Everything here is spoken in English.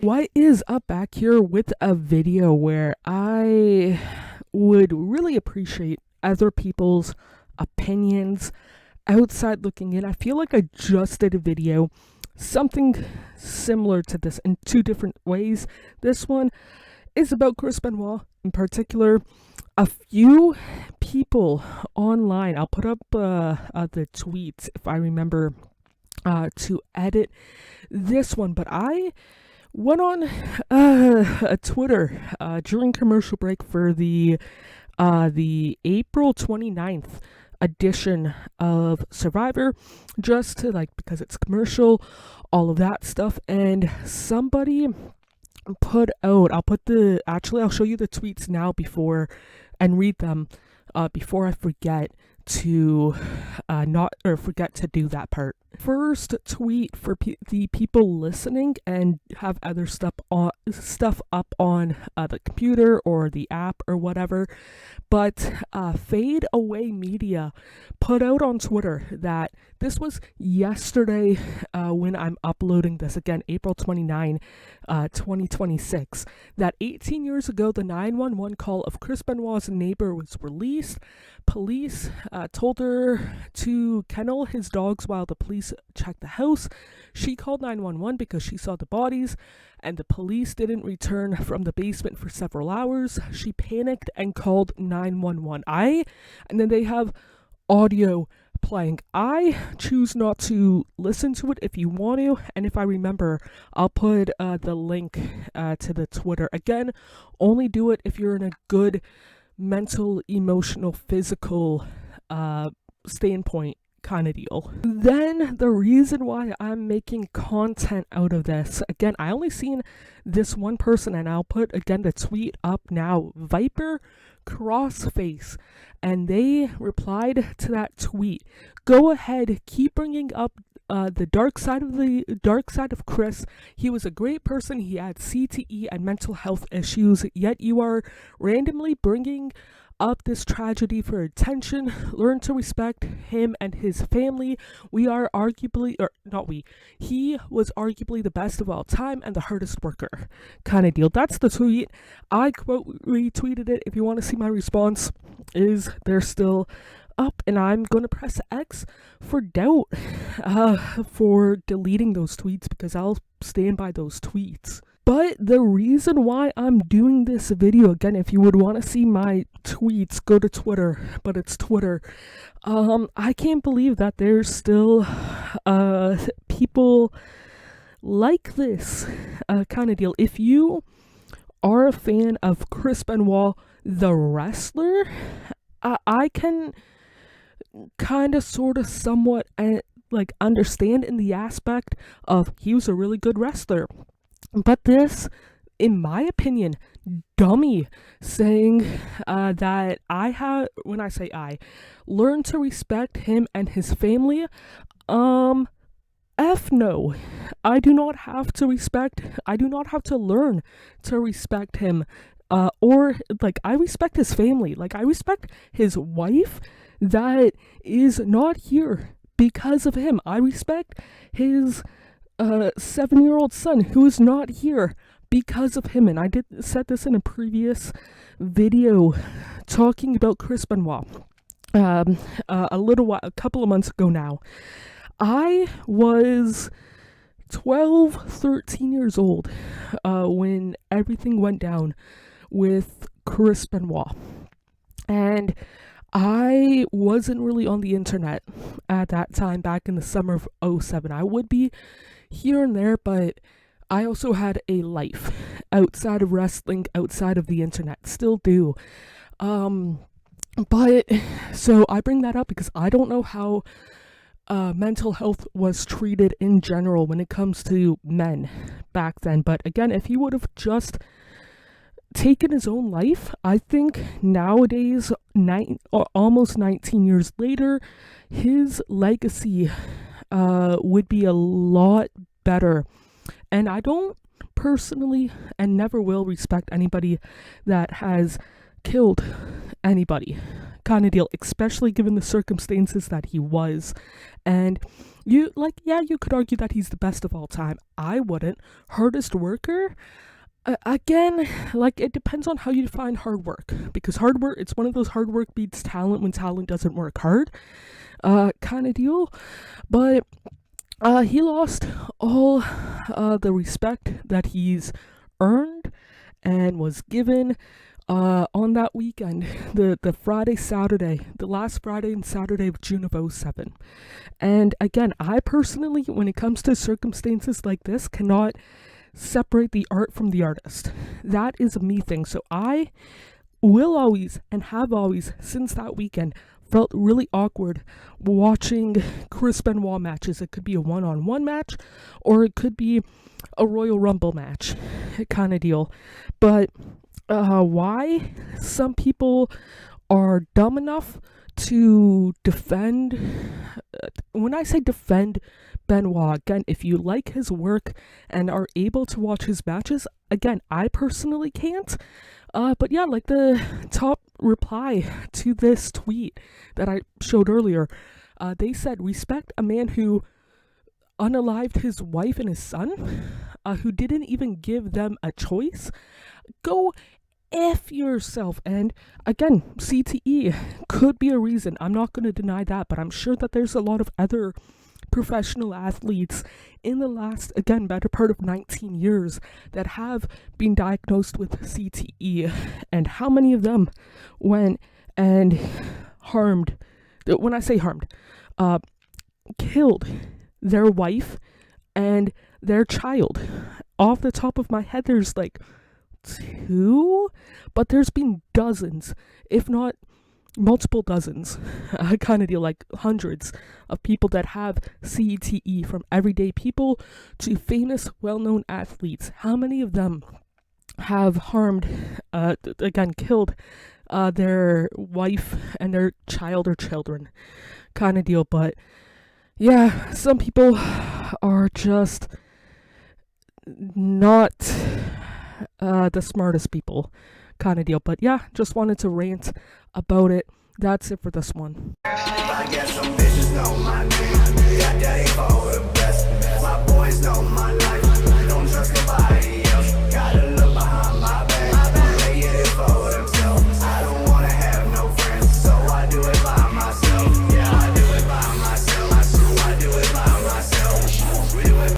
What is up back here with a video where I would really appreciate other people's opinions outside looking in. I feel like I just did a video, something similar to this in two different ways. This one is about Chris Benoit in particular. A few people online, I'll put up the tweets if I remember to edit this one, but I went on a Twitter during commercial break for the April 29th edition of Survivor, just to because it's commercial, all of that stuff, and somebody put out, I'll show you the tweets now before and read them before I forget to forget to do that part. First tweet for the people listening and have other stuff up on the computer or the app or whatever, but Fade Away Media put out on Twitter that this was yesterday when I'm uploading this, again April 29, 2026, that 18 years ago the 911 call of Chris Benoit's neighbor was released. Police told her to kennel his dogs while the police checked the house. She called 911 because she saw the bodies, and the police didn't return from the basement for several hours. She panicked and called 911. And then they have audio playing. I choose not to listen to it. If you want to, and if I remember, I'll put the link to the Twitter. Again, only do it if you're in a good mental, emotional, physical standpoint kind of deal. Then the reason why I'm making content out of this, again, I only seen this one person, and I'll put again the tweet up now, Viper Crossface, and they replied to that tweet, "Go ahead, keep bringing up the dark side of Chris. He was a great person. He had CTE and mental health issues, yet you are randomly bringing up this tragedy for attention. Learn to respect him and his family. He was arguably the best of all time and the hardest worker," kind of deal. That's the tweet. I quote retweeted it. If you want to see my response, they're still up, and I'm going to press X for doubt for deleting those tweets, because I'll stand by those tweets. But the reason why I'm doing this video, again, if you would want to see my tweets, go to Twitter, but it's Twitter. I can't believe that there's still people like this kind of deal. If you are a fan of Chris Benoit, the wrestler, I can kind of sort of somewhat understand in the aspect of he was a really good wrestler. But this, in my opinion, dummy saying that when I say I, learn to respect him and his family, F no. I do not have to learn to respect him, I respect his family. I respect his wife that is not here because of him. I respect his 7-year-old son who is not here because of him. And I said this in a previous video talking about Chris Benoit a couple of months ago now. I was 13 years old when everything went down with Chris Benoit, and I wasn't really on the internet at that time back in the summer of 2007. I would be here and there, but I also had a life outside of wrestling, outside of the internet, still do. But so I bring that up because I don't know how mental health was treated in general when it comes to men back then. But again, if he would have just taken his own life, I think nowadays, almost 19 years later, his legacy would be a lot better. And I don't personally, and never will, respect anybody that has killed anybody kind of deal, especially given the circumstances that he was. And you could argue that he's the best of all time. I wouldn't. Hardest worker, again, like, it depends on how you define hard work, because hard work, it's one of those hard work beats talent when talent doesn't work hard kind of deal. But he lost all the respect that he's earned and was given on that weekend, the last Friday and Saturday of June of '07. And again, I personally, when it comes to circumstances like this, cannot separate the art from the artist. That is a me thing. So I will always, and have always since that weekend, felt really awkward watching Chris Benoit matches. It could be a one-on-one match, or it could be a Royal Rumble match kind of deal. But why some people are dumb enough to defend, when I say defend Benoit, again, if you like his work and are able to watch his matches, again, I personally can't. But yeah, like the top reply to this tweet that I showed earlier, they said, respect a man who unalived his wife and his son, who didn't even give them a choice. Go F yourself. And again, CTE could be a reason. I'm not going to deny that, but I'm sure that there's a lot of other professional athletes in the last, again, better part of 19 years that have been diagnosed with CTE. And how many of them went and harmed, when I say harmed, killed their wife and their child? Off the top of my head, there's like 2, but there's been dozens, if not multiple dozens, kind of deal, like hundreds of people that have CTE, from everyday people to famous, well-known athletes. How many of them have harmed, again, killed their wife and their child or children, kind of deal? But yeah, some people are just not the smartest people, kind of deal. But yeah, just wanted to rant about it. That's it for this one. I guess some bitches know my name. Got that info the best. My boys know my name.